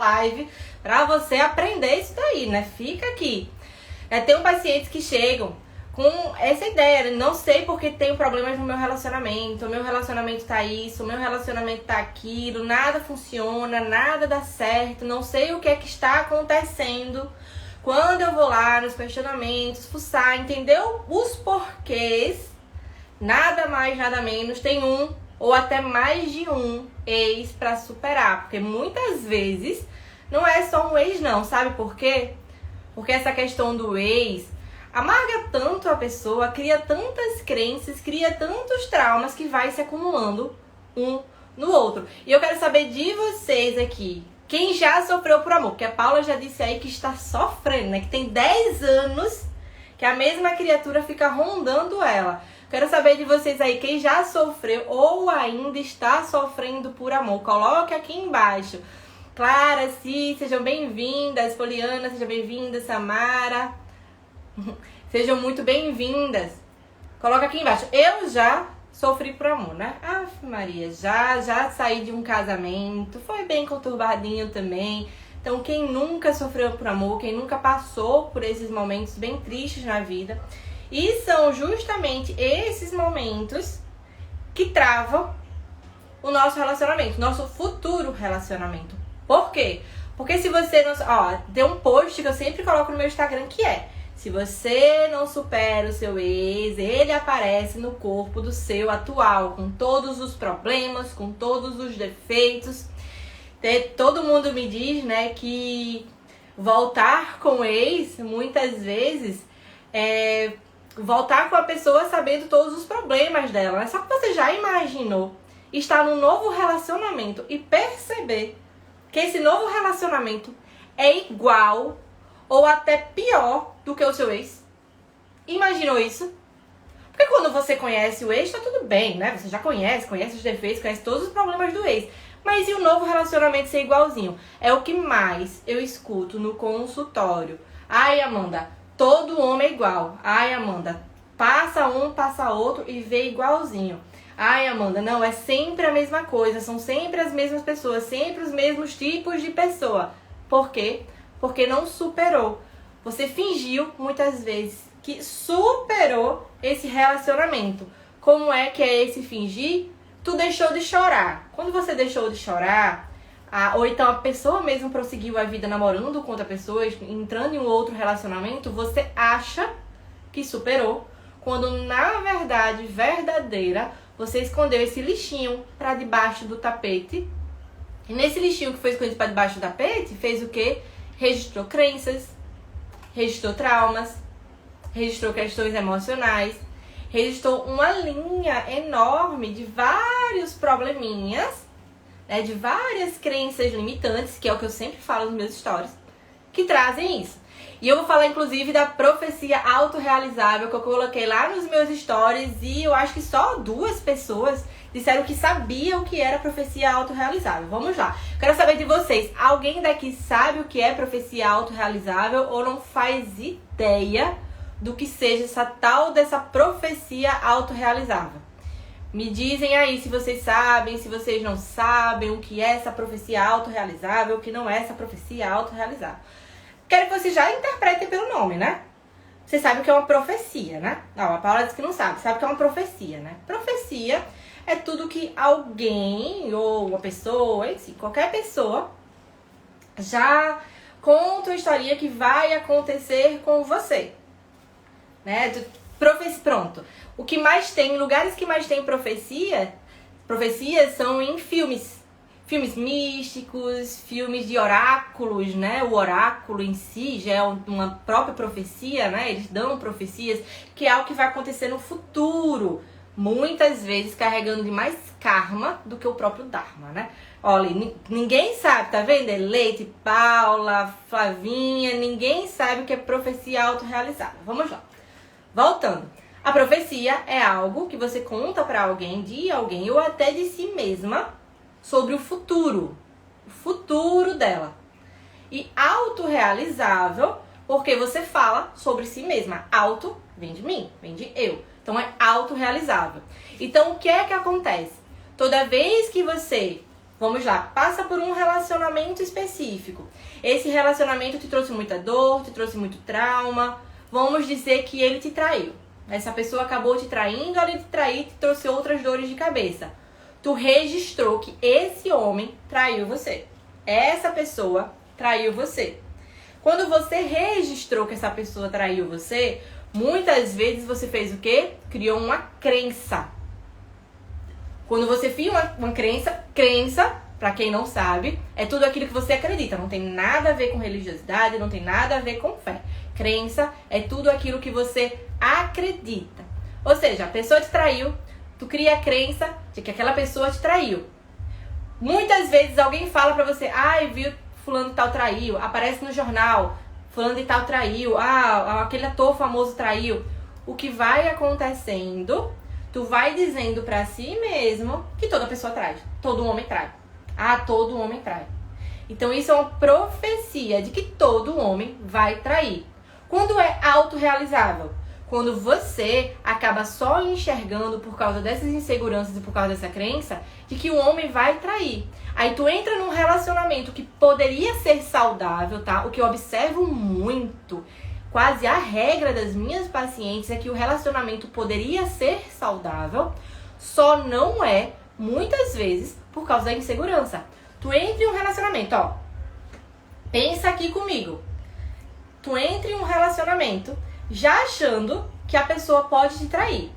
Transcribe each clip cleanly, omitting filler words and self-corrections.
live pra você aprender isso daí, né? Fica aqui. Tem pacientes que chegam com essa ideia, não sei porque tenho problemas no meu relacionamento, o meu relacionamento tá isso, o meu relacionamento tá aquilo, nada funciona, nada dá certo, não sei o que é que está acontecendo. Quando eu vou lá nos questionamentos, fuçar, entender os porquês, nada mais, nada menos, tem um ou até mais de um ex pra superar, porque muitas vezes não é só um ex não, sabe por quê? Porque essa questão do ex amarga tanto a pessoa, cria tantas crenças, cria tantos traumas que vai se acumulando um no outro. E eu quero saber de vocês aqui, quem já sofreu por amor, porque a Paula já disse aí que está sofrendo, né? Que tem 10 anos que a mesma criatura fica rondando ela. Quero saber de vocês aí, quem já sofreu ou ainda está sofrendo por amor. Coloque aqui embaixo. Clara, Si, sejam bem-vindas. Poliana, seja bem-vinda. Samara, sejam muito bem-vindas. Coloca aqui embaixo. Eu já sofri por amor, né? Aff, Maria, já saí de um casamento. Foi bem conturbadinho também. Então, quem nunca sofreu por amor, quem nunca passou por esses momentos bem tristes na vida. E são justamente esses momentos que travam o nosso relacionamento, nosso futuro relacionamento. Por quê? Porque se você não... Ó, tem um post que eu sempre coloco no meu Instagram que é: se você não supera o seu ex, ele aparece no corpo do seu atual, com todos os problemas, com todos os defeitos. Todo mundo me diz, né, que voltar com o ex, muitas vezes, voltar com a pessoa sabendo todos os problemas dela, né? Só que você já imaginou estar num novo relacionamento e perceber que esse novo relacionamento é igual ou até pior do que o seu ex? Imaginou isso? Porque quando você conhece o ex, tá tudo bem, né? Você já conhece os defeitos, conhece todos os problemas do ex. Mas e o novo relacionamento ser igualzinho? É o que mais eu escuto no consultório. Ai, Amanda, todo homem é igual. Ai, Amanda, passa um, passa outro e vê igualzinho. Ai, Amanda, não, é sempre a mesma coisa, são sempre as mesmas pessoas, sempre os mesmos tipos de pessoa. Por quê? Porque não superou. Você fingiu, muitas vezes, que superou esse relacionamento. Como é que é esse fingir? Tu deixou de chorar. Quando você deixou de chorar, ou então a pessoa mesmo prosseguiu a vida namorando com outra pessoa, entrando em um outro relacionamento, você acha que superou, quando na verdade, verdadeira, você escondeu esse lixinho pra debaixo do tapete. E nesse lixinho que foi escondido pra debaixo do tapete, fez o quê? Registrou crenças, registrou traumas, registrou questões emocionais, registrou uma linha enorme de vários probleminhas, né, de várias crenças limitantes, que é o que eu sempre falo nos meus stories, que trazem isso. E eu vou falar, inclusive, da profecia autorrealizável, que eu coloquei lá nos meus stories, e eu acho que só 2 pessoas disseram que sabiam o que era profecia autorrealizável. Vamos lá. Quero saber de vocês, alguém daqui sabe o que é profecia autorrealizável ou não faz ideia do que seja essa tal dessa profecia autorrealizável? Me dizem aí se vocês sabem, se vocês não sabem o que é essa profecia autorrealizável, o que não é essa profecia autorrealizável. Quero que vocês já interpretem pelo nome, né? Vocês sabem o que é uma profecia, né? Não, a Paula disse que não sabe o que é uma profecia, né? Profecia é tudo que alguém, ou uma pessoa, enfim, qualquer pessoa, já conta uma historinha que vai acontecer com você, né? Pronto. O que mais tem, lugares que mais tem profecias são em filmes. Filmes místicos, filmes de oráculos, né? O oráculo em si já é uma própria profecia, né? Eles dão profecias, que é algo que vai acontecer no futuro. Muitas vezes carregando de mais karma do que o próprio Dharma, né? Olha, ninguém sabe, tá vendo? Leite, Paula, Flavinha, ninguém sabe o que é profecia autorrealizada. Vamos lá. Voltando. A profecia é algo que você conta pra alguém, de alguém ou até de si mesma, sobre o futuro dela. E autorrealizável, porque você fala sobre si mesma. Auto vem de mim, vem de eu. Então é autorrealizável. Então o que é que acontece? Toda vez que você Vamos lá, passa por um relacionamento específico. Esse relacionamento te trouxe muita dor, te trouxe muito trauma. Vamos dizer que ele te traiu. Essa pessoa acabou te traindo, além de trair, te trouxe outras dores de cabeça. Tu registrou que esse homem traiu você. Essa pessoa traiu você. Quando você registrou que essa pessoa traiu você, muitas vezes você fez o quê? Criou uma crença. Quando você cria uma crença, pra quem não sabe, é tudo aquilo que você acredita. Não tem nada a ver com religiosidade, não tem nada a ver com fé. Crença é tudo aquilo que você acredita. Ou seja, a pessoa te traiu, tu cria a crença de que aquela pessoa te traiu. Muitas vezes alguém fala pra você, viu, fulano de tal traiu, aparece no jornal, fulano de tal traiu, aquele ator famoso traiu. O que vai acontecendo, tu vai dizendo pra si mesmo que toda pessoa trai, todo homem trai. Todo homem trai. Então isso é uma profecia de que todo homem vai trair. Quando é autorrealizável? Quando você acaba só enxergando por causa dessas inseguranças e por causa dessa crença de que o homem vai trair. Aí tu entra num relacionamento que poderia ser saudável, tá? O que eu observo muito, quase a regra das minhas pacientes é que o relacionamento poderia ser saudável, só não é, muitas vezes, por causa da insegurança. Tu entra em um relacionamento, pensa aqui comigo. Tu entra em um relacionamento já achando que a pessoa pode te trair.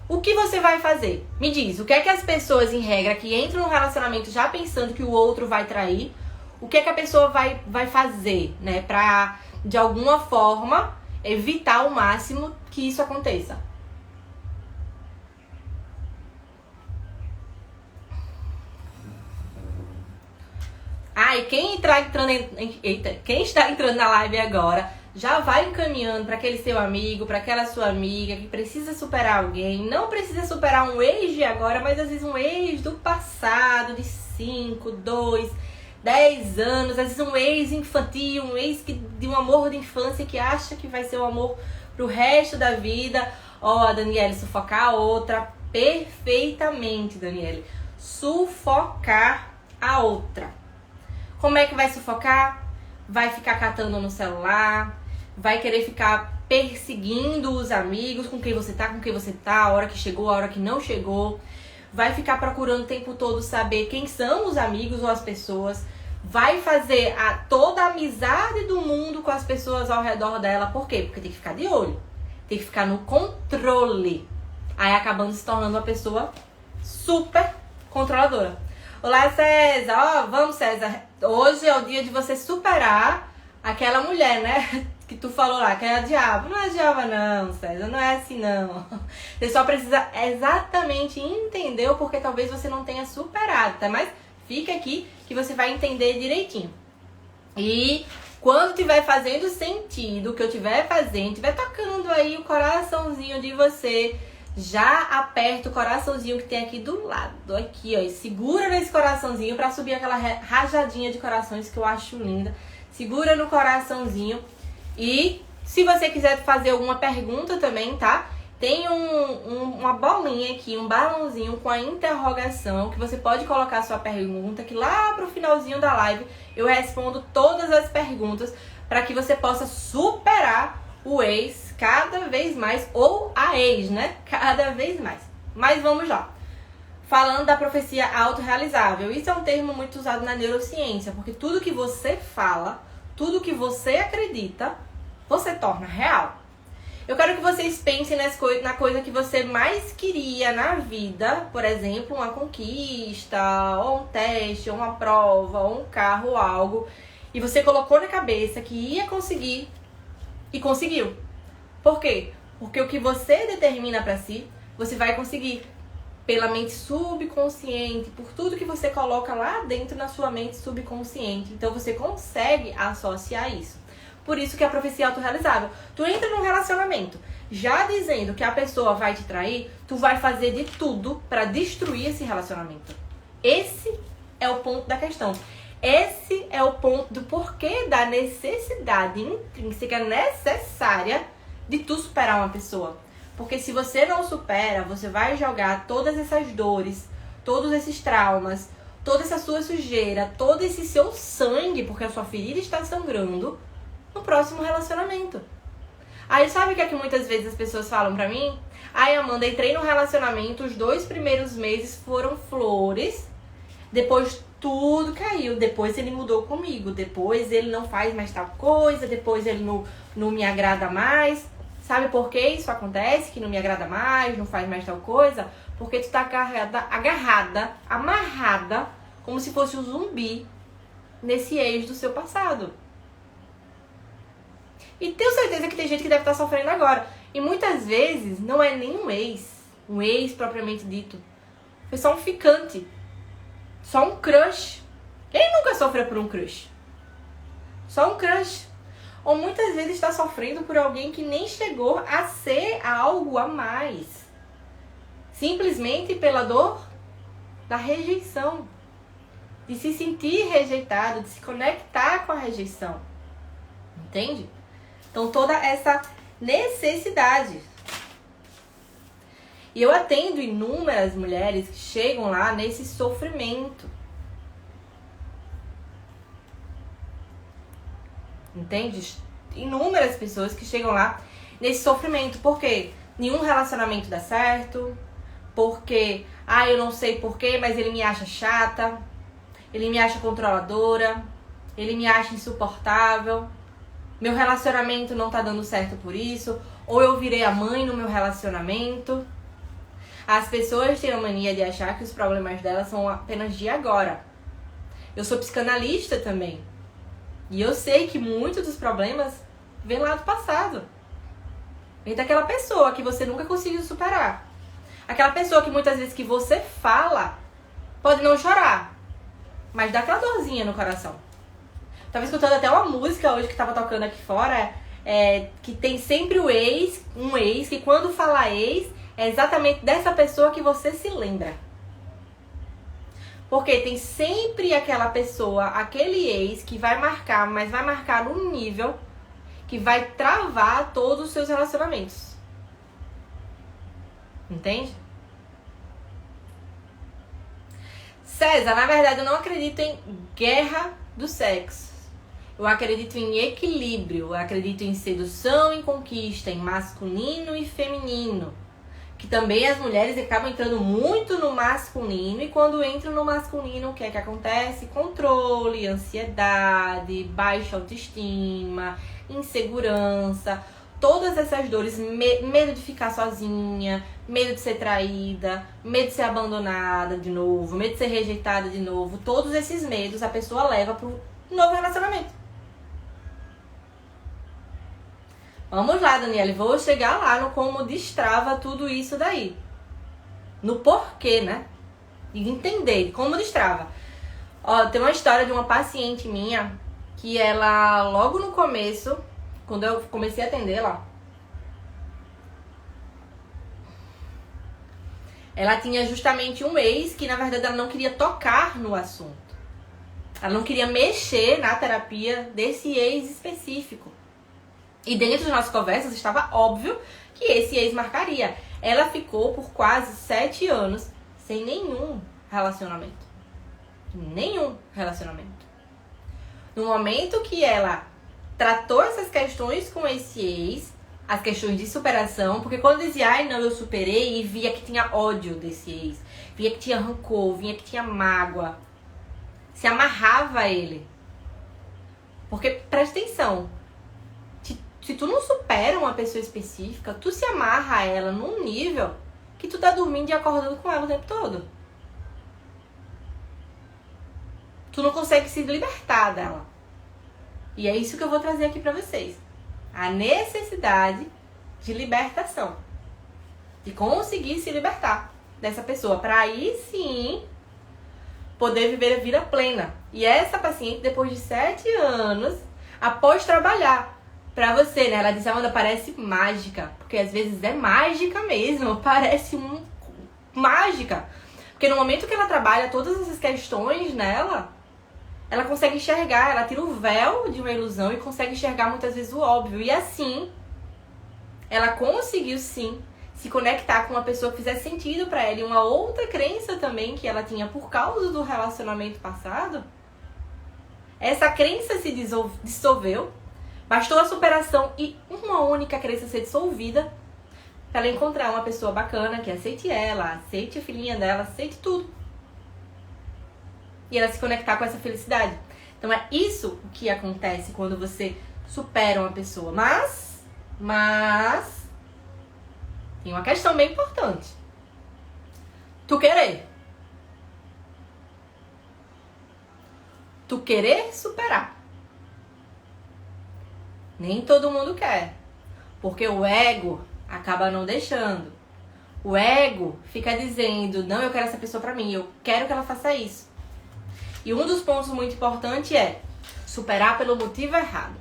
O que você vai fazer? Me diz, o que é que as pessoas, em regra, que entram no relacionamento já pensando que o outro vai trair, o que é que a pessoa vai fazer, né? Pra, de alguma forma, evitar ao máximo que isso aconteça. E quem está entrando na live agora, já vai encaminhando para aquele seu amigo, para aquela sua amiga que precisa superar alguém. Não precisa superar um ex de agora, mas às vezes um ex do passado, de 5, 2, 10 anos. Às vezes um ex infantil, um ex de um amor de infância que acha que vai ser um amor pro resto da vida. A Daniele, sufocar a outra. Perfeitamente, Daniele. Sufocar a outra. Como é que vai sufocar? Vai ficar catando no celular, vai querer ficar perseguindo os amigos, com quem você tá, a hora que chegou, a hora que não chegou. Vai ficar procurando o tempo todo saber quem são os amigos ou as pessoas. Vai fazer toda a amizade do mundo com as pessoas ao redor dela. Por quê? Porque tem que ficar de olho. Tem que ficar no controle. Aí acabando se tornando uma pessoa super controladora. Olá, César. Vamos, César. Hoje é o dia de você superar aquela mulher, né? Que tu falou lá, que é a diabo. Não é diabo não, César. Não é assim, não. Você só precisa exatamente entender o porquê talvez você não tenha superado, tá? Mas fica aqui que você vai entender direitinho. E quando tiver fazendo sentido, o que eu tiver fazendo, tiver tocando aí o coraçãozinho de você, já aperta o coraçãozinho que tem aqui do lado, aqui, e segura nesse coraçãozinho pra subir aquela rajadinha de corações que eu acho linda. Segura no coraçãozinho. E se você quiser fazer alguma pergunta também, tá? Tem uma bolinha aqui, um balãozinho com a interrogação, que você pode colocar a sua pergunta, que lá pro finalzinho da live eu respondo todas as perguntas para que você possa superar o ex cada vez mais, ou a ex, né? Cada vez mais. Mas vamos lá. Falando da profecia autorrealizável. Isso é um termo muito usado na neurociência, porque tudo que você fala, tudo que você acredita, você torna real. Eu quero que vocês pensem na coisa que você mais queria na vida. Por exemplo, uma conquista, ou um teste, ou uma prova, ou um carro, ou algo. E você colocou na cabeça que ia conseguir e conseguiu. Por quê? Porque o que você determina pra si, você vai conseguir pela mente subconsciente, por tudo que você coloca lá dentro na sua mente subconsciente. Então você consegue associar isso. Por isso que a profecia é autorrealizável. Tu entra num relacionamento já dizendo que a pessoa vai te trair, tu vai fazer de tudo pra destruir esse relacionamento. Esse é o ponto da questão. Esse é o ponto do porquê da necessidade intrínseca necessária de tu superar uma pessoa. Porque se você não supera, você vai jogar todas essas dores, todos esses traumas, toda essa sua sujeira, todo esse seu sangue, porque a sua ferida está sangrando, no próximo relacionamento. Aí sabe o que é que muitas vezes as pessoas falam pra mim? Ai, Amanda, entrei no relacionamento, os 2 primeiros meses foram flores, depois tudo caiu, depois ele mudou comigo, depois ele não faz mais tal coisa, depois ele não me agrada mais. Sabe por que isso acontece? Que não me agrada mais, não faz mais tal coisa? Porque tu tá agarrada, amarrada, como se fosse um zumbi nesse ex do seu passado. E tenho certeza que tem gente que deve estar sofrendo agora. E muitas vezes não é nem um ex propriamente dito. Foi só um ficante. Só um crush. Quem nunca sofreu por um crush? Só um crush. Ou muitas vezes está sofrendo por alguém que nem chegou a ser algo a mais. Simplesmente pela dor da rejeição. De se sentir rejeitado, de se conectar com a rejeição. Entende? Então toda essa necessidade. E eu atendo inúmeras mulheres que chegam lá nesse sofrimento. Entende? Inúmeras pessoas que chegam lá nesse sofrimento. Por quê? Nenhum relacionamento dá certo. Porque, eu não sei porquê, mas ele me acha chata. Ele me acha controladora. Ele me acha insuportável. Meu relacionamento não tá dando certo por isso. Ou eu virei a mãe no meu relacionamento. As pessoas têm a mania de achar que os problemas delas são apenas de agora. Eu sou psicanalista também. E eu sei que muitos dos problemas vêm lá do passado. Vem daquela pessoa que você nunca conseguiu superar. Aquela pessoa que muitas vezes que você fala, pode não chorar, mas dá aquela dorzinha no coração. Tava escutando até uma música hoje que tava tocando aqui fora, que tem sempre um ex, que quando fala ex, é exatamente dessa pessoa que você se lembra. Porque tem sempre aquela pessoa, aquele ex que vai marcar, mas vai marcar num nível que vai travar todos os seus relacionamentos. Entende? César, na verdade eu não acredito em guerra do sexo. Eu acredito em equilíbrio, eu acredito em sedução e conquista, em masculino e feminino. Que também as mulheres acabam entrando muito no masculino, e quando entram no masculino, o que é que acontece? Controle, ansiedade, baixa autoestima, insegurança, todas essas dores, medo de ficar sozinha, medo de ser traída, medo de ser abandonada de novo, medo de ser rejeitada de novo, todos esses medos a pessoa leva para um novo relacionamento. Vamos lá, Daniele, vou chegar lá no como destrava tudo isso daí. No porquê, né? E entender como destrava. Ó, tem uma história de uma paciente minha que ela, logo no começo, quando eu comecei a atendê-la, ela tinha justamente um ex que, na verdade, ela não queria tocar no assunto. Ela não queria mexer na terapia desse ex específico. E dentro das nossas conversas estava óbvio que esse ex marcaria. Ela ficou por quase 7 anos sem nenhum relacionamento. Nenhum relacionamento. No momento que ela tratou essas questões com esse ex, as questões de superação, porque quando dizia, não, eu superei, e via que tinha ódio desse ex, via que tinha rancor, via que tinha mágoa, se amarrava a ele. Porque, presta atenção, se tu não supera uma pessoa específica, tu se amarra a ela num nível que tu tá dormindo e acordando com ela o tempo todo. Tu não consegue se libertar dela. E é isso que eu vou trazer aqui pra vocês. A necessidade de libertação. De conseguir se libertar dessa pessoa. Pra aí sim poder viver a vida plena. E essa paciente, depois de 7 anos, após trabalhar pra você, né? Ela disse, Amanda, parece mágica. Porque às vezes é mágica mesmo. Parece mágica. Porque no momento que ela trabalha todas essas questões nela, ela consegue enxergar, ela tira o véu de uma ilusão e consegue enxergar muitas vezes o óbvio. E assim, ela conseguiu sim se conectar com uma pessoa que fizesse sentido pra ela e uma outra crença também que ela tinha por causa do relacionamento passado, essa crença se dissolveu, bastou a superação e uma única crença ser dissolvida pra ela encontrar uma pessoa bacana que aceite ela, aceite a filhinha dela, aceite tudo. E ela se conectar com essa felicidade. Então é isso o que acontece quando você supera uma pessoa. Mas tem uma questão bem importante. Tu querer superar. Nem todo mundo quer. Porque o ego acaba não deixando. O ego fica dizendo, não, eu quero essa pessoa pra mim, eu quero que ela faça isso. E um dos pontos muito importantes é superar pelo motivo errado.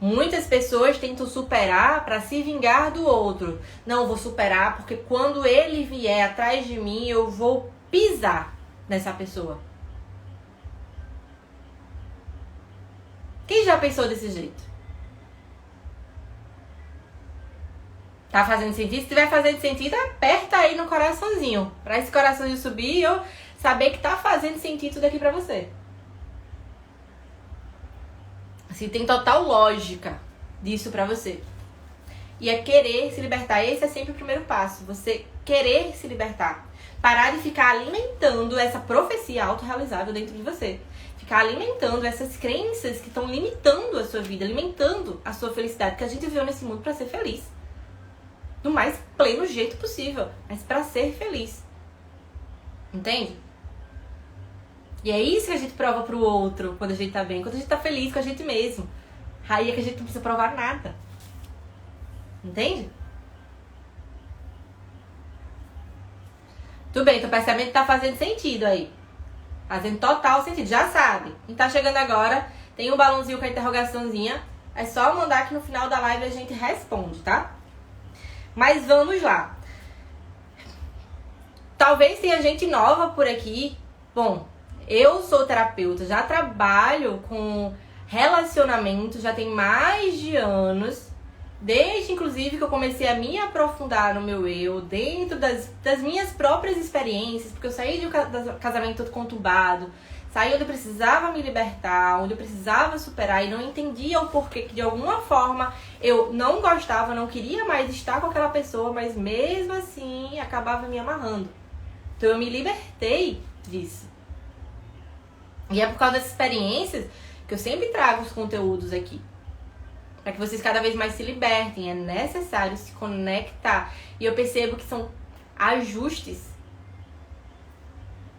Muitas pessoas tentam superar para se vingar do outro. Não, vou superar porque quando ele vier atrás de mim, eu vou pisar nessa pessoa. Quem já pensou desse jeito? Tá fazendo sentido? Se estiver fazendo sentido, aperta aí no coraçãozinho. Pra esse coraçãozinho subir e eu saber que tá fazendo sentido daqui pra você. Assim, tem total lógica disso pra você. E é querer se libertar. Esse é sempre o primeiro passo. Você querer se libertar. Parar de ficar alimentando essa profecia autorrealizável dentro de você. Ficar alimentando essas crenças que estão limitando a sua vida, alimentando a sua felicidade. Porque a gente veio nesse mundo pra ser feliz. Do mais pleno jeito possível. Mas pra ser feliz. Entende? E é isso que a gente prova pro outro quando a gente tá bem. Quando a gente tá feliz com a gente mesmo. Aí é que a gente não precisa provar nada. Entende? Tudo bem, teu pensamento tá fazendo sentido aí. Fazendo total sentido, já sabe. Quem tá chegando agora, tem um balãozinho com a interrogaçãozinha. É só mandar que no final da live a gente responde, tá? Mas vamos lá. Talvez tenha gente nova por aqui. Bom, eu sou terapeuta, já trabalho com relacionamento, já tem mais de anos. Desde, inclusive, que eu comecei a me aprofundar no meu eu, dentro das minhas próprias experiências, porque eu saí de um casamento todo conturbado, saí onde eu precisava me libertar, onde eu precisava superar e não entendia o porquê que, de alguma forma, eu não gostava, não queria mais estar com aquela pessoa, mas mesmo assim acabava me amarrando. Então eu me libertei disso. E é por causa dessas experiências que eu sempre trago os conteúdos aqui. Para que vocês cada vez mais se libertem. É necessário se conectar. E eu percebo que são ajustes.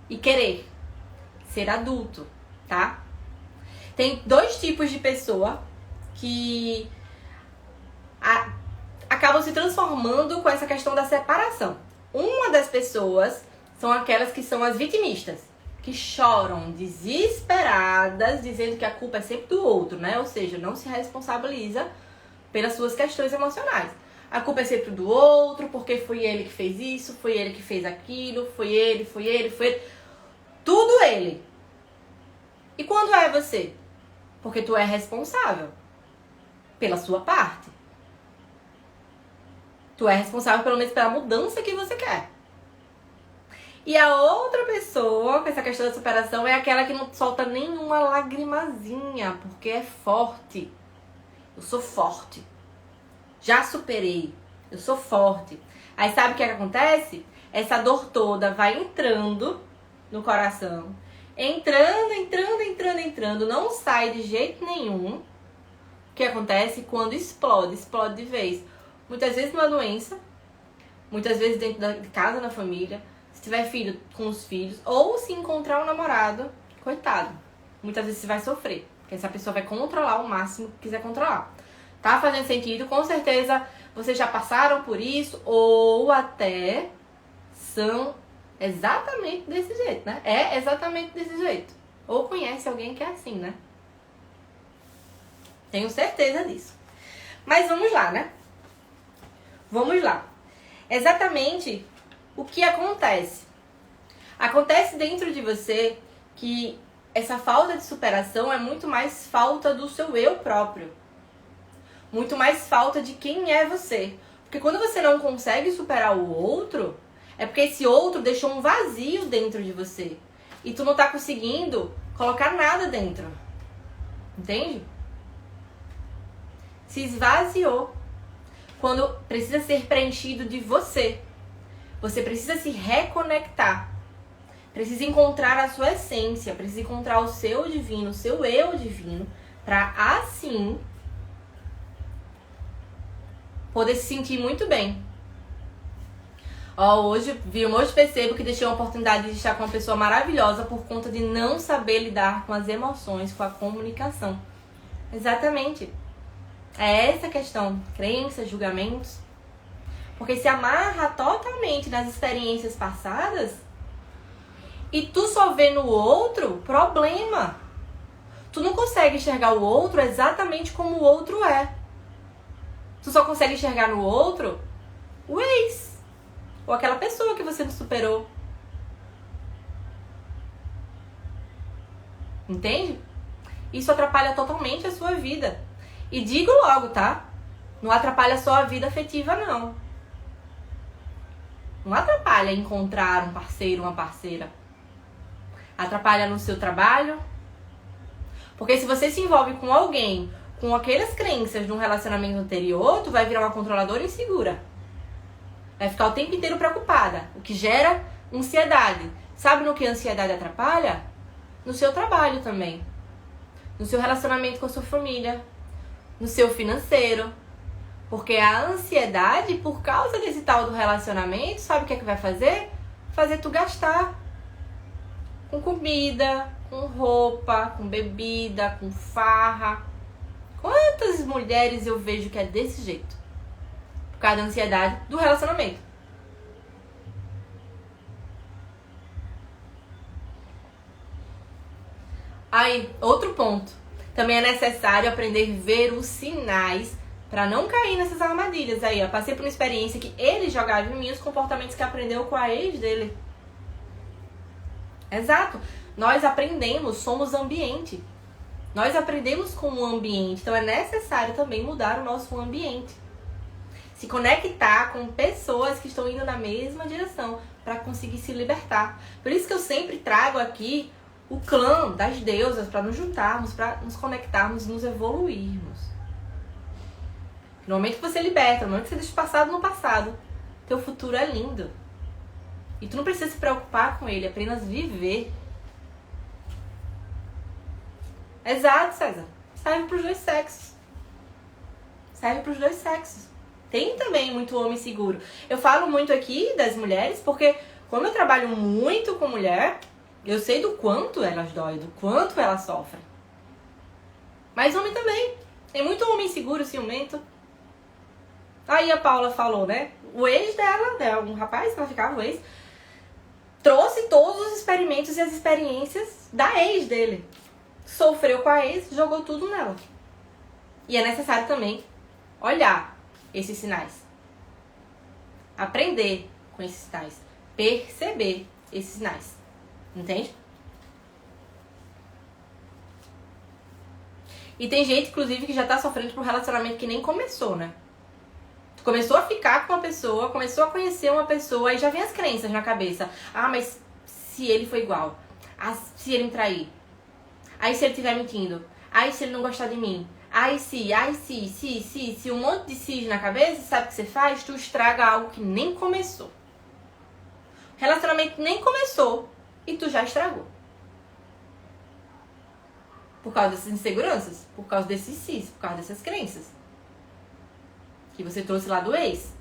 E querer ser adulto, tá? Tem dois tipos de pessoa que acabam se transformando com essa questão da separação. Uma das pessoas são aquelas que são as vitimistas. Que choram desesperadas, dizendo que a culpa é sempre do outro, né? Ou seja, não se responsabiliza pelas suas questões emocionais. A culpa é sempre do outro, porque foi ele que fez isso, foi ele que fez aquilo, foi ele. Tudo ele. E quando é você? Porque tu é responsável pela sua parte. Tu é responsável pelo menos pela mudança que você quer. E a outra pessoa, com essa questão da superação, é aquela que não solta nenhuma lagrimazinha, porque é forte. Eu sou forte. Já superei. Eu sou forte. Aí sabe o que acontece? Essa dor toda vai entrando no coração. Entrando. Não sai de jeito nenhum. O que acontece? Quando explode de vez. Muitas vezes uma doença. Muitas vezes dentro de casa, na família. Se tiver filho, com os filhos. Ou se encontrar um namorado, coitado. Muitas vezes você vai sofrer. Porque essa pessoa vai controlar o máximo que quiser controlar. Tá fazendo sentido? Com certeza vocês já passaram por isso. Ou até são exatamente desse jeito, né? É exatamente desse jeito. Ou conhece alguém que é assim, né? Tenho certeza disso. Mas vamos lá, né? Vamos lá. Exatamente o que acontece? Acontece dentro de você que essa falta de superação é muito mais falta do seu eu próprio. muito mais falta de quem é você. Porque quando você não consegue superar o outro, é porque esse outro deixou um vazio dentro de você. E tu não tá conseguindo colocar nada dentro. Entende? Se esvaziou. Quando precisa ser preenchido de você. Você precisa se reconectar. Precisa encontrar a sua essência. Precisa encontrar o seu divino, o seu eu divino. Pra assim poder se sentir muito bem. Hoje percebo que deixei uma oportunidade de estar com uma pessoa maravilhosa por conta de não saber lidar com as emoções, com a comunicação. Exatamente. É essa a questão. Crenças, julgamentos. Porque se amarra totalmente nas experiências passadas e tu só vê no outro problema. Tu não consegue enxergar o outro exatamente como o outro é. Tu só consegue enxergar no outro o ex. Ou aquela pessoa que você não superou. Entende? Isso atrapalha totalmente a sua vida. E digo logo, tá? Não atrapalha só a vida afetiva, não. Não atrapalha encontrar um parceiro, uma parceira. Atrapalha no seu trabalho. Porque se você se envolve com alguém com aquelas crenças de um relacionamento anterior, tu vai virar uma controladora insegura. Vai ficar o tempo inteiro preocupada, o que gera ansiedade. Sabe no que a ansiedade atrapalha? No seu trabalho também. No seu relacionamento com a sua família. No seu financeiro. Porque a ansiedade, por causa desse tal do relacionamento, sabe o que é que vai fazer? Fazer tu gastar. Com comida, com roupa, com bebida, com farra. Quantas mulheres eu vejo que é desse jeito? Por causa da ansiedade do relacionamento. Aí, outro ponto. Também é necessário aprender a ver os sinais para não cair nessas armadilhas. Aí, eu passei por uma experiência que ele jogava em mim os comportamentos que aprendeu com a ex dele. Exato. Nós aprendemos, somos ambiente. Nós aprendemos com o ambiente. Então, é necessário também mudar o nosso ambiente. Se conectar com pessoas que estão indo na mesma direção para conseguir se libertar. Por isso que eu sempre trago aqui o clã das deusas para nos juntarmos, para nos conectarmos, nos evoluirmos. No momento que você liberta, no momento que você deixa o passado no passado, teu futuro é lindo. E tu não precisa se preocupar com ele, apenas viver. Exato, César. Serve para os dois sexos. Serve para os dois sexos. Tem também muito homem seguro. Eu falo muito aqui das mulheres, porque como eu trabalho muito com mulher, eu sei do quanto elas doem, do quanto elas sofrem. Mas homem também. Tem muito homem seguro, ciumento. Aí a Paula falou, né? O ex dela, um rapaz que ela ficava, o ex, trouxe todos os experimentos e as experiências da ex dele. Sofreu com a ex, jogou tudo nela. E é necessário também olhar esses sinais. Aprender com esses sinais. Perceber esses sinais. Entende? E tem gente, inclusive, que já tá sofrendo por um relacionamento que nem começou, né? Começou a ficar com uma pessoa, começou a conhecer uma pessoa, aí já vem as crenças na cabeça. Ah, mas se ele for igual? Ah, se ele me trair? Aí se ele estiver mentindo? Aí se ele não gostar de mim? Aí se, um monte de si na cabeça, sabe o que você faz? Tu estraga algo que nem começou. O relacionamento nem começou e tu já estragou. Por causa dessas inseguranças, por causa desses cis, por causa dessas crenças que você trouxe lá do ex.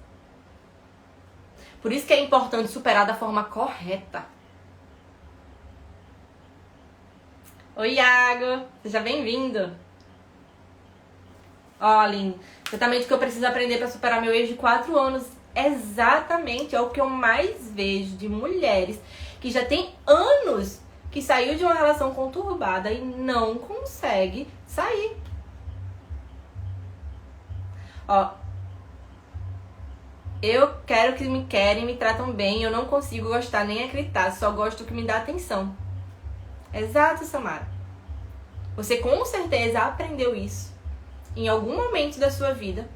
Por isso que é importante superar da forma correta. Oi, Iago, seja bem-vindo. Ó, Aline, exatamente o que eu preciso aprender para superar meu ex de 4 anos. Exatamente, é o que eu mais vejo de mulheres que já tem anos que saiu de uma relação conturbada e não consegue sair. Ó, eu quero que me querem, me tratam bem, eu não consigo gostar nem acreditar, só gosto que me dá atenção. Exato, Samara. Você com certeza aprendeu isso em algum momento da sua vida,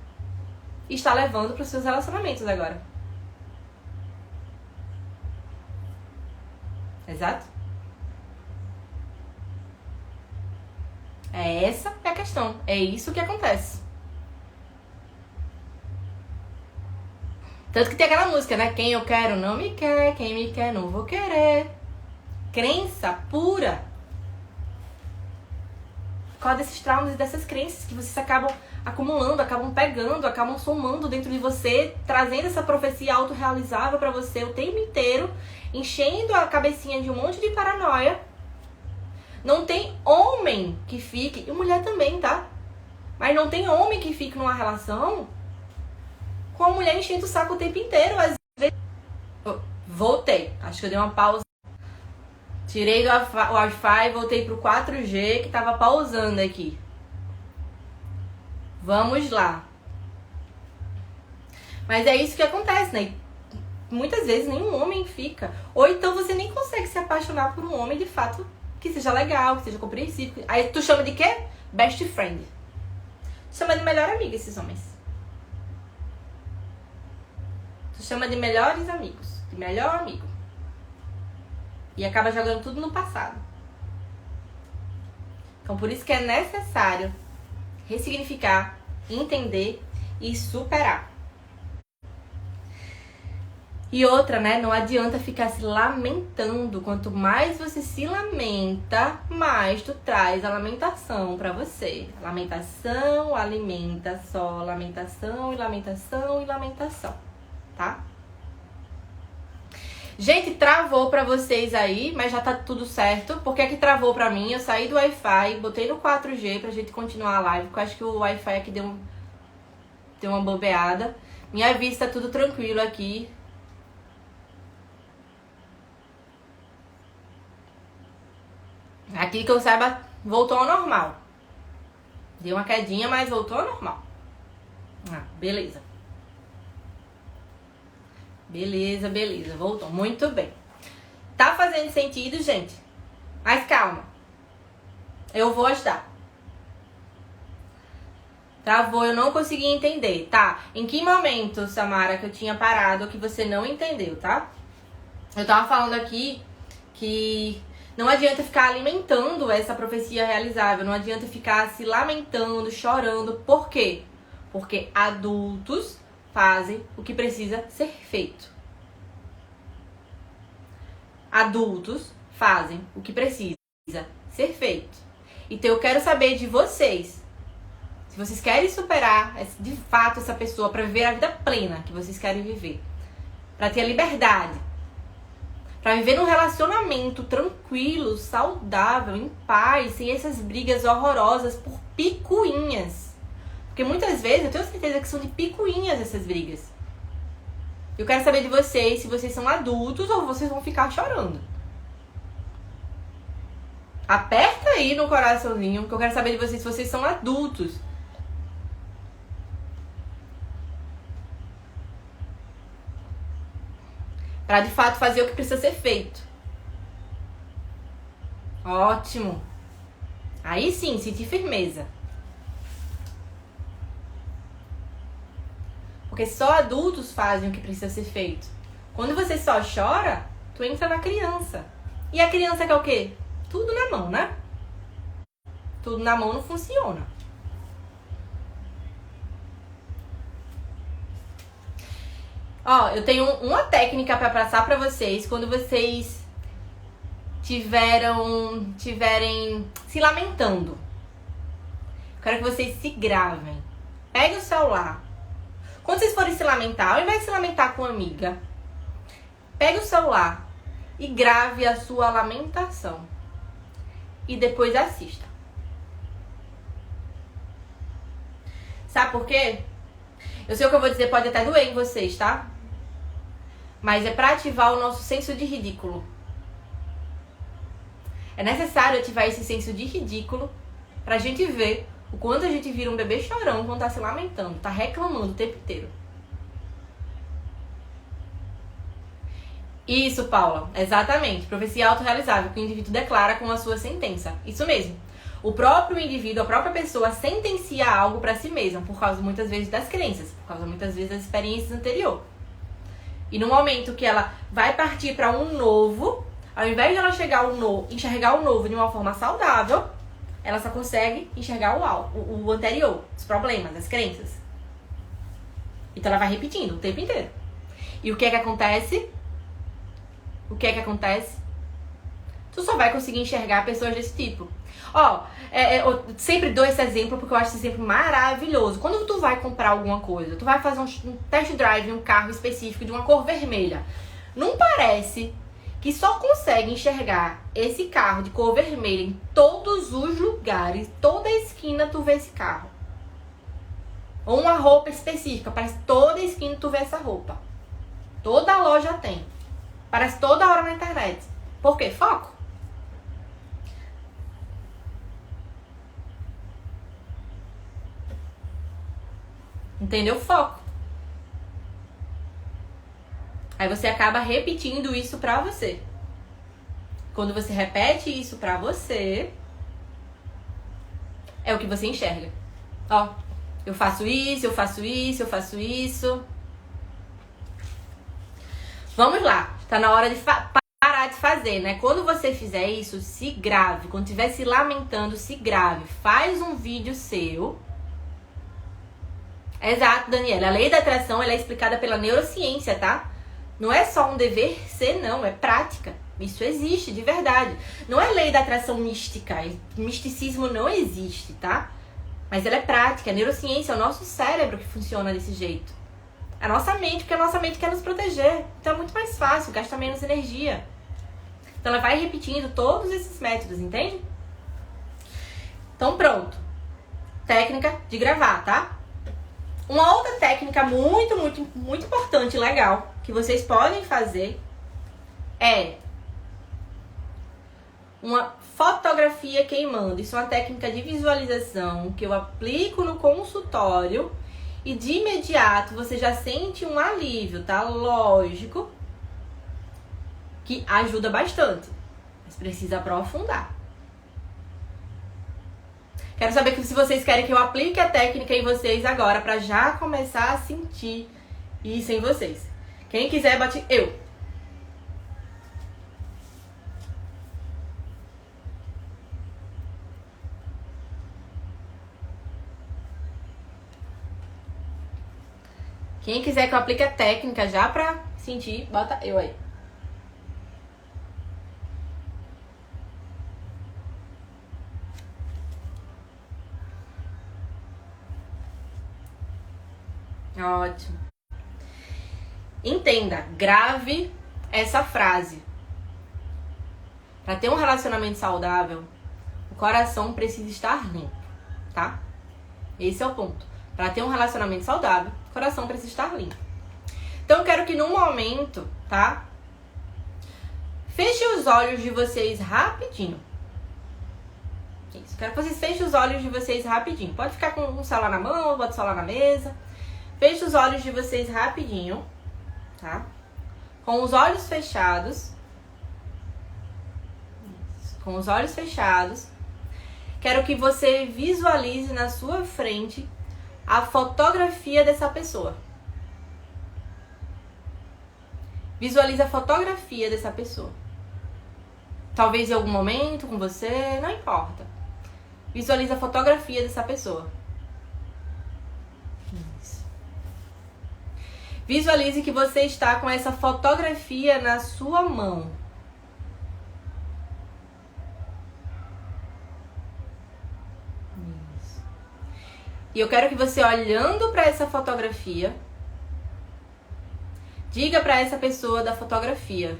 está levando para os seus relacionamentos agora. Exato? Essa é a questão. É isso que acontece. Tanto que tem aquela música, né? Quem eu quero não me quer, quem me quer não vou querer. Crença pura. Qual desses traumas e dessas crenças que vocês acabam acumulando, acabam pegando, acabam somando dentro de você, trazendo essa profecia autorrealizável pra você o tempo inteiro, enchendo a cabecinha de um monte de paranoia. Não tem homem que fique, e mulher também, tá? Mas não tem homem que fique numa relação com a mulher enchendo o saco o tempo inteiro. Às vezes... Voltei. Acho que eu dei uma pausa. Tirei do Wi-Fi e voltei pro 4G que tava pausando aqui. Vamos lá. Mas é isso que acontece, né? Muitas vezes nenhum homem fica. Ou então você nem consegue se apaixonar por um homem de fato que seja legal, que seja compreensível. Aí tu chama de quê? Best friend. Tu chama de melhor amiga esses homens. Tu chama de melhores amigos. De melhor amigo. E acaba jogando tudo no passado. Então por isso que é necessário ressignificar, entender e superar. E outra, né? Não adianta ficar se lamentando. Quanto mais você se lamenta, mais tu traz a lamentação pra você. Lamentação, alimenta só. Lamentação e lamentação e lamentação. Tá? Gente, travou pra vocês aí, mas já tá tudo certo. Por que que travou pra mim? Eu saí do Wi-Fi, botei no 4G pra gente continuar a live, porque eu acho que o Wi-Fi aqui deu uma bobeada. Me avisa, tá tudo tranquilo aqui. Aqui que eu saiba, voltou ao normal. Deu uma quedinha, mas voltou ao normal. Beleza. Beleza, beleza. Voltou. Muito bem. Tá fazendo sentido, gente? Mas calma. Eu vou ajudar. Travou, eu não consegui entender. Tá. Em que momento, Samara, que eu tinha parado que você não entendeu, tá? Eu tava falando aqui que não adianta ficar alimentando essa profecia realizável. Não adianta ficar se lamentando, chorando. Por quê? Porque adultos fazem o que precisa ser feito. Adultos fazem o que precisa ser feito. Então eu quero saber de vocês. Se vocês querem superar de fato essa pessoa para viver a vida plena que vocês querem viver. Para ter a liberdade. Para viver num relacionamento tranquilo, saudável, em paz, sem essas brigas horrorosas por picuinhas. Porque muitas vezes eu tenho certeza que são de picuinhas essas brigas. Eu quero saber de vocês se vocês são adultos ou vocês vão ficar chorando. Aperta aí no coraçãozinho que eu quero saber de vocês se vocês são adultos. Para de fato fazer o que precisa ser feito. Ótimo. Aí sim, sentir firmeza. Porque só adultos fazem o que precisa ser feito. Quando você só chora, tu entra na criança. E a criança quer o quê? Tudo na mão, né? Tudo na mão não funciona. Ó, eu tenho uma técnica pra passar pra vocês quando vocês tiverem se lamentando. Eu quero que vocês se gravem. Pegue o celular. Quando vocês forem se lamentar, ao invés de se lamentar com uma amiga, pegue o celular e grave a sua lamentação. E depois assista. Sabe por quê? Eu sei o que eu vou dizer, pode até doer em vocês, tá? Mas é pra ativar o nosso senso de ridículo. É necessário ativar esse senso de ridículo pra gente ver o quanto a gente vira um bebê chorão quando tá se lamentando, tá reclamando o tempo inteiro. Isso, Paula, exatamente. Profecia autorrealizável, que o indivíduo declara com a sua sentença. Isso mesmo. O próprio indivíduo, a própria pessoa sentencia algo para si mesma, por causa muitas vezes das crenças, por causa muitas vezes das experiências anteriores. E no momento que ela vai partir para um novo, ao invés de ela enxergar o novo de uma forma saudável, ela só consegue enxergar o anterior, os problemas, as crenças. Então ela vai repetindo o tempo inteiro. E o que é que acontece? Tu só vai conseguir enxergar pessoas desse tipo. Eu sempre dou esse exemplo porque eu acho esse exemplo maravilhoso. Quando tu vai comprar alguma coisa, tu vai fazer um test drive em um carro específico de uma cor vermelha, não parece que só consegue enxergar esse carro de cor vermelha em todos os lugares, toda esquina tu vê esse carro. Ou uma roupa específica, parece que toda esquina tu vê essa roupa. Toda loja tem. Parece toda hora na internet. Por quê? Foco. Entendeu? Foco. Aí você acaba repetindo isso pra você. Quando você repete isso pra você, é o que você enxerga. Eu faço isso, eu faço isso, eu faço isso. Vamos lá. Tá na hora de parar de fazer, né? Quando você fizer isso, se grave. Quando estiver se lamentando, se grave. Faz um vídeo seu. Exato, Daniela. A lei da atração ela é explicada pela neurociência, tá? Não é só um dever ser, não. É prática. Isso existe, de verdade. Não é lei da atração mística. Misticismo não existe, tá? Mas ela é prática. A neurociência é o nosso cérebro que funciona desse jeito. A nossa mente, porque a nossa mente quer nos proteger. Então é muito mais fácil, gasta menos energia. Então ela vai repetindo todos esses métodos, entende? Então pronto. Técnica de gravar, tá? Uma outra técnica muito importante e legal que vocês podem fazer é uma fotografia queimando. Isso é uma técnica de visualização que eu aplico no consultório e de imediato você já sente um alívio, tá? Lógico que ajuda bastante, mas precisa aprofundar. Quero saber se vocês querem que eu aplique a técnica em vocês agora, pra já começar a sentir isso em vocês. Quem quiser, bate eu. Quem quiser que eu aplique a técnica já pra sentir, bota eu aí. Ótimo. Entenda, grave essa frase. Para ter um relacionamento saudável, o coração precisa estar limpo, tá? Esse é o ponto. Para ter um relacionamento saudável, o coração precisa estar limpo. Então eu quero que no momento, tá? Feche os olhos de vocês rapidinho. Isso, quero que vocês fechem os olhos de vocês rapidinho. Pode ficar com o celular na mão, bota o celular na mesa. Feche os olhos de vocês rapidinho, tá? Com os olhos fechados. Isso, com os olhos fechados. Quero que você visualize na sua frente a fotografia dessa pessoa. Visualize a fotografia dessa pessoa. Talvez em algum momento com você, não importa. Visualize a fotografia dessa pessoa. Isso. Visualize que você está com essa fotografia na sua mão. Isso. E eu quero que você, olhando para essa fotografia, diga para essa pessoa da fotografia: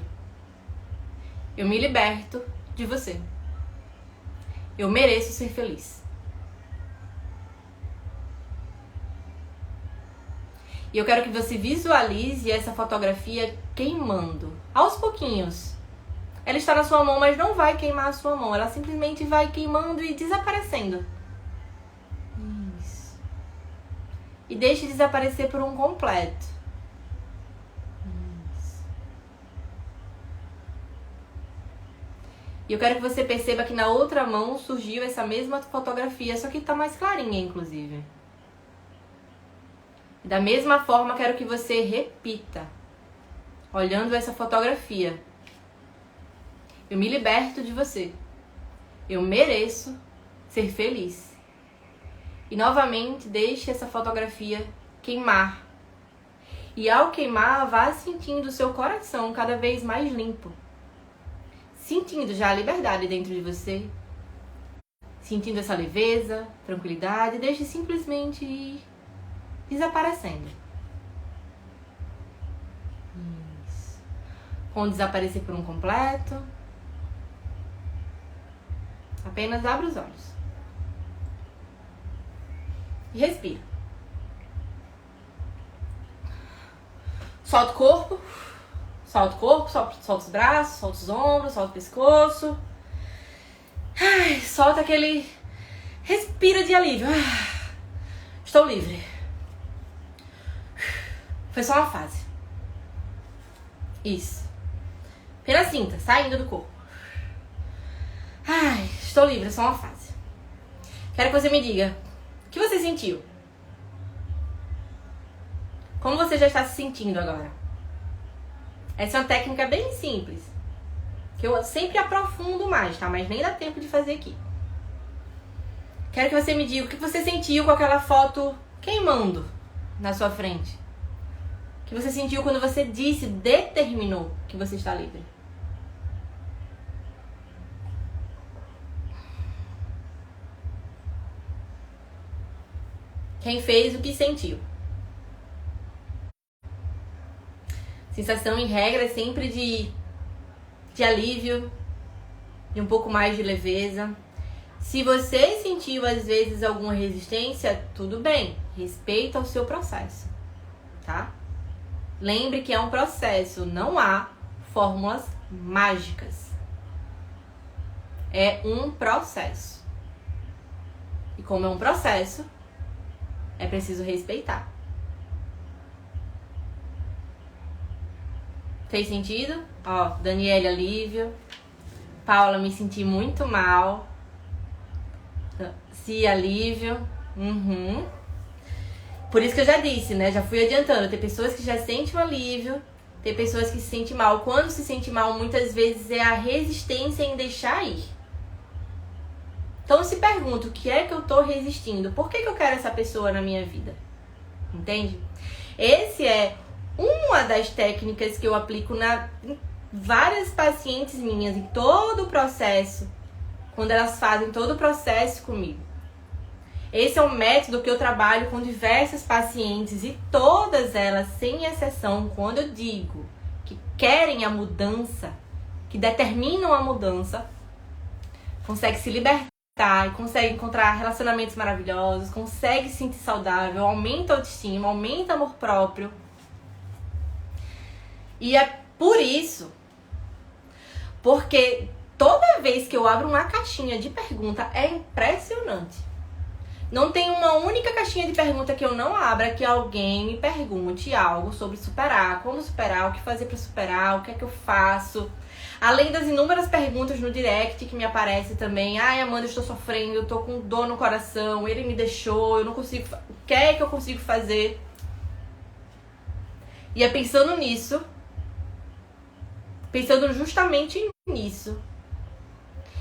eu me liberto de você. Eu mereço ser feliz. E eu quero que você visualize essa fotografia queimando, aos pouquinhos. Ela está na sua mão, mas não vai queimar a sua mão. Ela simplesmente vai queimando e desaparecendo. Isso. E deixe desaparecer por um completo. Isso. E eu quero que você perceba que na outra mão surgiu essa mesma fotografia, só que tá mais clarinha, inclusive. Da mesma forma, quero que você repita, olhando essa fotografia. Eu me liberto de você. Eu mereço ser feliz. E novamente, deixe essa fotografia queimar. E ao queimar, vá sentindo o seu coração cada vez mais limpo. Sentindo já a liberdade dentro de você. Sentindo essa leveza, tranquilidade. Deixe simplesmente ir desaparecendo. Isso. Quando desaparecer por um completo, apenas abra os olhos. E respira. Solta o corpo. Solta o corpo, solta os braços, solta os ombros, solta o pescoço. Ai, solta aquele... Respira de alívio. Estou livre. Foi só uma fase. Isso. Apenas sinta, saindo do corpo. Ai, estou livre, é só uma fase. Quero que você me diga, o que você sentiu? Como você já está se sentindo agora? Essa é uma técnica bem simples, que eu sempre aprofundo mais, tá? Mas nem dá tempo de fazer aqui. Quero que você me diga o que você sentiu com aquela foto queimando na sua frente. O que você sentiu quando você determinou que você está livre. Quem fez o que sentiu. Sensação, em regra, é sempre de alívio, de um pouco mais de leveza. Se você sentiu, às vezes, alguma resistência, tudo bem. Respeita o seu processo, tá? Lembre que é um processo, não há fórmulas mágicas. É um processo. E como é um processo, é preciso respeitar. Fez sentido? Ó, Daniele, alívio. Paula, me senti muito mal. Se alívio. Por isso que eu já disse, né? Já fui adiantando. Tem pessoas que já sentem um alívio. Tem pessoas que se sentem mal. Quando se sente mal, muitas vezes é a resistência em deixar ir. Então se pergunta, o que é que eu tô resistindo? Por que eu quero essa pessoa na minha vida? Entende? Esse é uma das técnicas que eu aplico em várias pacientes minhas, em todo o processo, quando elas fazem todo o processo comigo. Esse é um método que eu trabalho com diversas pacientes e todas elas, sem exceção, quando eu digo que querem a mudança, que determinam a mudança, conseguem se libertar e conseguem encontrar relacionamentos maravilhosos, conseguem se sentir saudável, aumenta a autoestima, aumenta o amor próprio. E é por isso, porque toda vez que eu abro uma caixinha de pergunta é impressionante. Não tem uma única caixinha de pergunta que eu não abra que alguém me pergunte algo sobre superar, como superar, o que fazer para superar, o que é que eu faço. Além das inúmeras perguntas no direct que me aparecem também. Ai, Amanda, eu estou sofrendo, eu estou com dor no coração, ele me deixou, eu não consigo... O que é que eu consigo fazer? E é pensando nisso, pensando justamente nisso,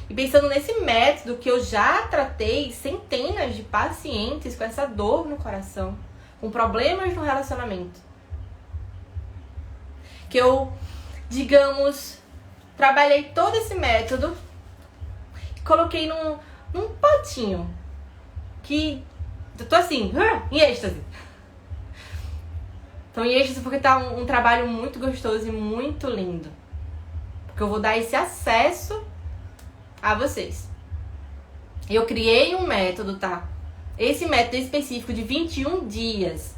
e pensando nesse método que eu já tratei centenas de pacientes com essa dor no coração, com problemas no relacionamento, que eu, digamos, trabalhei todo esse método e coloquei num potinho que eu tô assim, em êxtase. Tô em êxtase porque tá um trabalho muito gostoso e muito lindo. Porque eu vou dar esse acesso a vocês. Eu criei um método, tá? Esse método específico de 21 dias.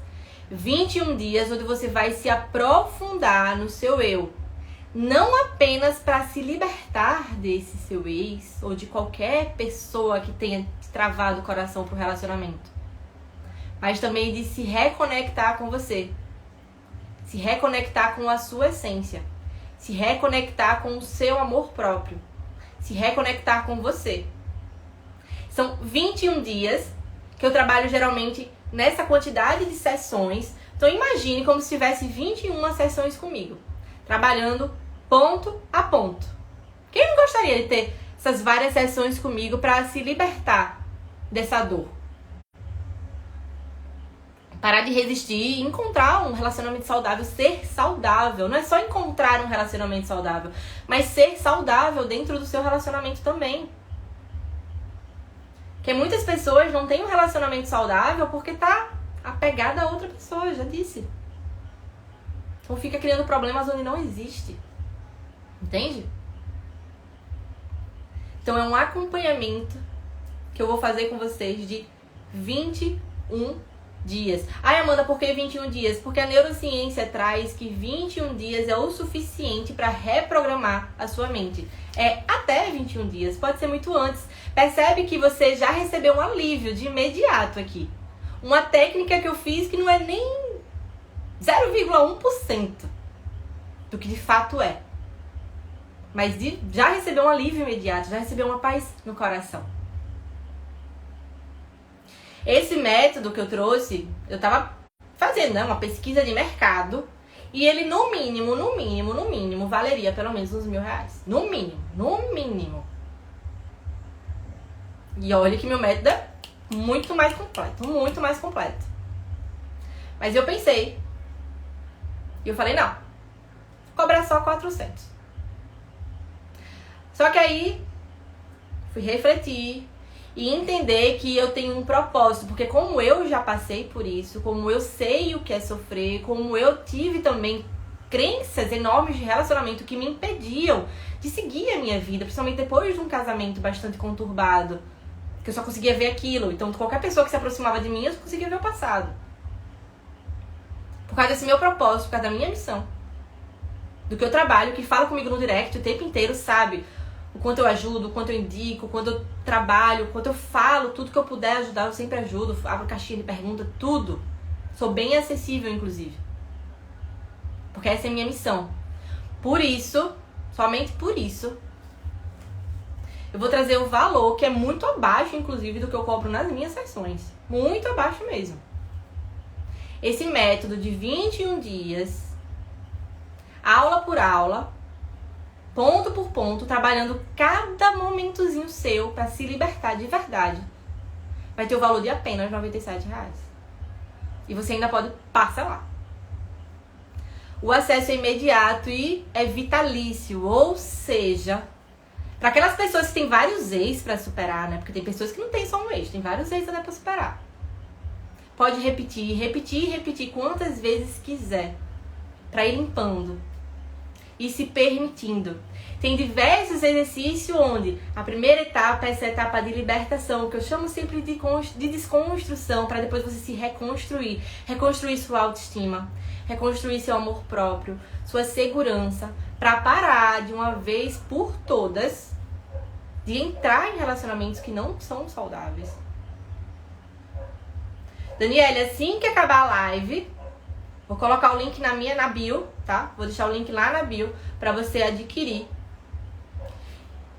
21 dias onde você vai se aprofundar no seu eu. Não apenas para se libertar desse seu ex ou de qualquer pessoa que tenha travado o coração pro relacionamento. Mas também de se reconectar com você. Se reconectar com a sua essência. Se reconectar com o seu amor próprio. se reconectar com você. São 21 dias que eu trabalho geralmente nessa quantidade de sessões. Então imagine como se tivesse 21 sessões comigo, trabalhando ponto a ponto. Quem não gostaria de ter essas várias sessões comigo para se libertar dessa dor? Parar de resistir e encontrar um relacionamento saudável, ser saudável. Não é só encontrar um relacionamento saudável, mas ser saudável dentro do seu relacionamento também. Porque muitas pessoas não têm um relacionamento saudável porque tá apegada a outra pessoa, eu já disse. Então fica criando problemas onde não existe. Entende? Então é um acompanhamento que eu vou fazer com vocês de 21 dias. Ai, Amanda, por que 21 dias? Porque a neurociência traz que 21 dias é o suficiente para reprogramar a sua mente. É até 21 dias, pode ser muito antes. Percebe que você já recebeu um alívio de imediato aqui. Uma técnica que eu fiz que não é nem 0,1% do que de fato é. Mas já recebeu um alívio imediato, já recebeu uma paz no coração. Esse método que eu trouxe, eu tava fazendo, né, uma pesquisa de mercado. E ele no mínimo, valeria pelo menos uns R$1.000. No mínimo. E olha que meu método é muito mais completo. Mas eu pensei, e eu falei, não, vou cobrar só 400. Só que aí, fui refletir e entender que eu tenho um propósito. Porque como eu já passei por isso, como eu sei o que é sofrer, como eu tive também crenças enormes de relacionamento que me impediam de seguir a minha vida, principalmente depois de um casamento bastante conturbado, que eu só conseguia ver aquilo. Então qualquer pessoa que se aproximava de mim, eu só conseguia ver o passado. Por causa desse meu propósito, por causa da minha missão, do que eu trabalho, que fala comigo no direct o tempo inteiro, sabe? O quanto eu ajudo, o quanto eu indico, o quanto eu trabalho, o quanto eu falo, tudo que eu puder ajudar, eu sempre ajudo, abro caixinha de pergunta, tudo. Sou bem acessível, inclusive. Porque essa é a minha missão. Por isso, somente por isso, eu vou trazer o valor que é muito abaixo, inclusive, do que eu cobro nas minhas sessões. Muito abaixo mesmo. Esse método de 21 dias, aula por aula, ponto por ponto, trabalhando cada momentozinho seu para se libertar de verdade, vai ter o valor de apenas R$97. E você ainda pode parcelar. O acesso é imediato e é vitalício, ou seja, para aquelas pessoas que têm vários ex para superar, né? Porque tem pessoas que não tem só um ex, tem vários ex até para superar. Pode repetir quantas vezes quiser, para ir limpando e se permitindo. Tem diversos exercícios onde a primeira etapa é essa etapa de libertação, que eu chamo sempre de desconstrução, para depois você se reconstruir. Reconstruir sua autoestima, reconstruir seu amor próprio, sua segurança, para parar de uma vez por todas de entrar em relacionamentos que não são saudáveis. Daniele, assim que acabar a live, vou colocar o link na bio, tá? Vou deixar o link lá na bio para você adquirir.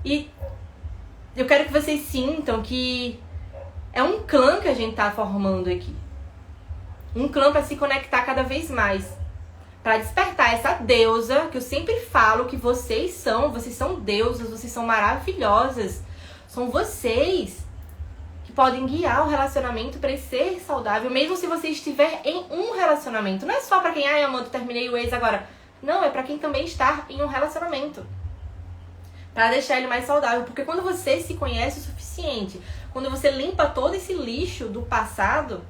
E eu quero que vocês sintam que é um clã que a gente tá formando aqui. Um clã para se conectar cada vez mais. Para despertar essa deusa que eu sempre falo que vocês são deusas, vocês são maravilhosas. São vocês que podem guiar o relacionamento para ser saudável, mesmo se você estiver em um relacionamento. Não é só para quem, Amanda, terminei o ex agora. Não, é para quem também está em um relacionamento. Para deixar ele mais saudável. Porque quando você se conhece o suficiente, quando você limpa todo esse lixo do passado,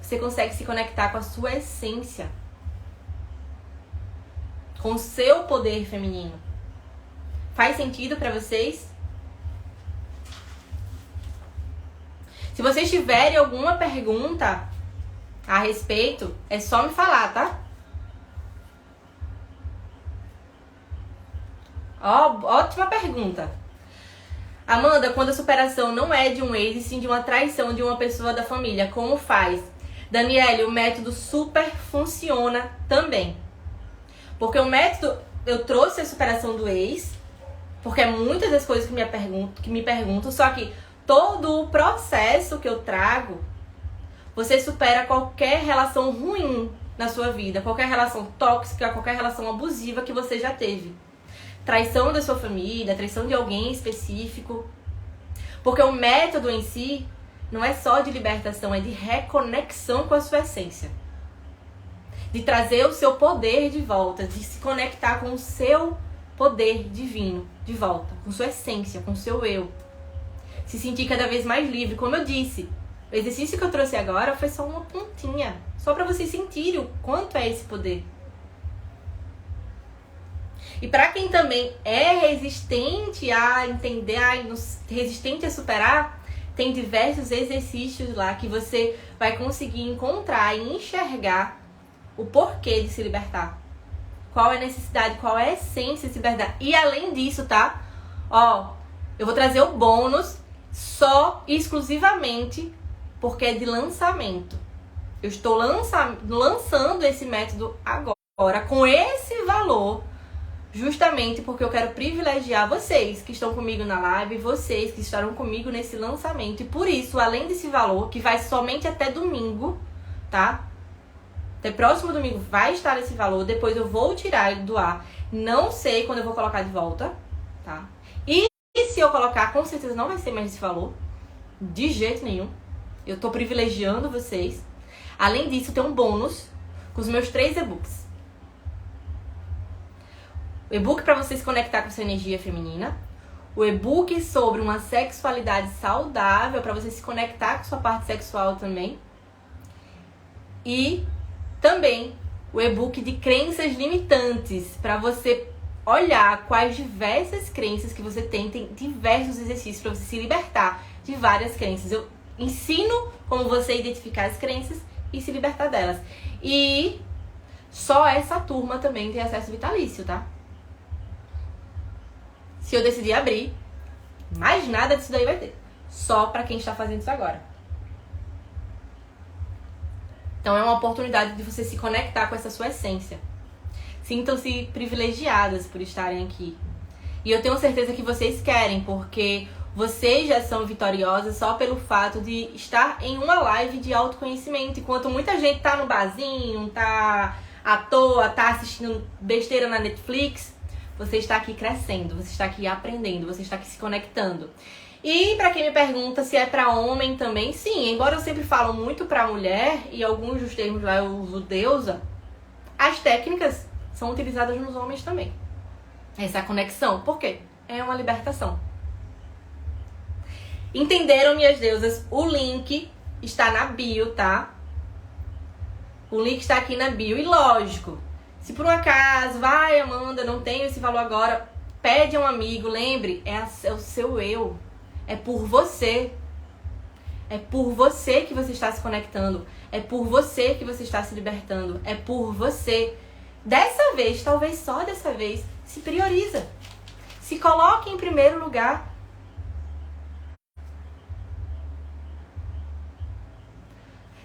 você consegue se conectar com a sua essência, com o seu poder feminino. Faz sentido para vocês? Se vocês tiverem alguma pergunta a respeito, é só me falar, tá? Ó, ótima pergunta. Amanda, quando a superação não é de um ex, e sim de uma traição de uma pessoa da família, como faz? Daniele, o método super funciona também. Porque o método, eu trouxe a superação do ex, Porque é muitas das coisas que me perguntam, só que todo o processo que eu trago, você supera qualquer relação ruim na sua vida, qualquer relação tóxica, qualquer relação abusiva que você já teve. Traição da sua família, traição de alguém específico. Porque o método em si não é só de libertação, é de reconexão com a sua essência. De trazer o seu poder de volta, de se conectar com o seu poder divino de volta, com sua essência, com o seu eu. Se sentir cada vez mais livre. Como eu disse, o exercício que eu trouxe agora foi só uma pontinha, só para vocês sentirem o quanto é esse poder. E para quem também é resistente a entender, resistente a superar, tem diversos exercícios lá que você vai conseguir encontrar e enxergar o porquê de se libertar. Qual é a necessidade, qual é a essência de se libertar. E além disso, tá? Ó, eu vou trazer o bônus só exclusivamente porque é de lançamento. Eu estou lançando esse método agora com esse valor, justamente porque eu quero privilegiar vocês que estão comigo na live, vocês que estarão comigo nesse lançamento. E por isso, além desse valor, que vai somente até domingo, tá? Até próximo domingo vai estar esse valor. Depois eu vou tirar do ar. Não sei quando eu vou colocar de volta, tá? E se eu colocar, com certeza não vai ser mais esse valor. De jeito nenhum. Eu tô privilegiando vocês. Além disso, tem um bônus com os meus 3 e-books. O e-book para você se conectar com sua energia feminina. O e-book sobre uma sexualidade saudável, para você se conectar com sua parte sexual também. E também o e-book de crenças limitantes, para você olhar quais diversas crenças que você tem diversos exercícios para você se libertar de várias crenças. Eu ensino como você identificar as crenças e se libertar delas. E só essa turma também tem acesso vitalício, tá? Se eu decidir abrir, mais nada disso daí vai ter. Só para quem está fazendo isso agora. Então é uma oportunidade de você se conectar com essa sua essência. Sintam-se privilegiadas por estarem aqui. E eu tenho certeza que vocês querem, porque vocês já são vitoriosas só pelo fato de estar em uma live de autoconhecimento. Enquanto muita gente tá no barzinho, tá à toa, tá assistindo besteira na Netflix, você está aqui crescendo, você está aqui aprendendo, você está aqui se conectando. E pra quem me pergunta se é pra homem também, sim, embora eu sempre falo muito pra mulher, e alguns dos termos lá eu uso deusa, as técnicas são utilizadas nos homens também. Essa conexão, por quê? É uma libertação. Entenderam, minhas deusas? O link está na bio, tá? O link está aqui na bio. E lógico, se por um acaso, vai Amanda, não tenho esse valor agora, pede a um amigo, lembre, é o seu eu. É por você. É por você que você está se conectando. É por você que você está se libertando. É por você. Dessa vez, talvez só dessa vez, se prioriza. Se coloque em primeiro lugar.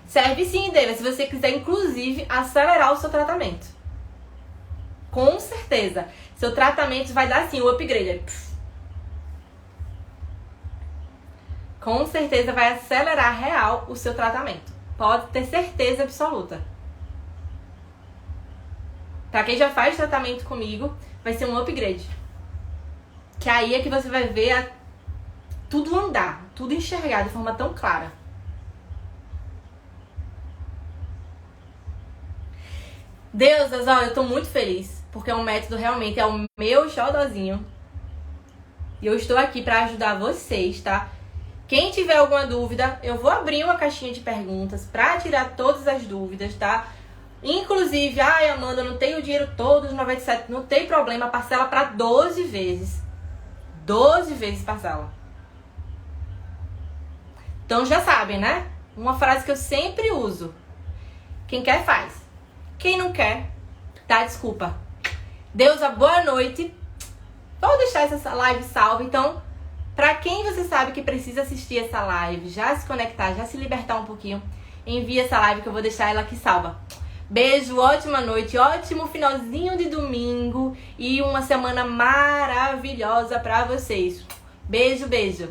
Serve sim, Deva, se você quiser, inclusive, acelerar o seu tratamento. Com certeza. Seu tratamento vai dar, sim, o upgrade. Com certeza vai acelerar real o seu tratamento. Pode ter certeza absoluta. Pra quem já faz tratamento comigo, vai ser um upgrade. Que aí é que você vai ver tudo andar, tudo enxergar de forma tão clara. Deusas, ó, eu tô muito feliz, porque o método realmente é o meu xodozinho. E eu estou aqui pra ajudar vocês, tá? Quem tiver alguma dúvida, eu vou abrir uma caixinha de perguntas pra tirar todas as dúvidas, tá? Inclusive, ai Amanda, não tenho o dinheiro todo dos 97, não tem problema, parcela pra 12 vezes. 12 vezes parcela. Então já sabem, né? Uma frase que eu sempre uso. Quem quer, faz. Quem não quer, dá desculpa. Deusa, boa noite. Vou deixar essa live salva. Então, pra quem você sabe que precisa assistir essa live, já se conectar, já se libertar um pouquinho, envia essa live que eu vou deixar ela aqui salva. Beijo, ótima noite, ótimo finalzinho de domingo e uma semana maravilhosa pra vocês. Beijo, beijo.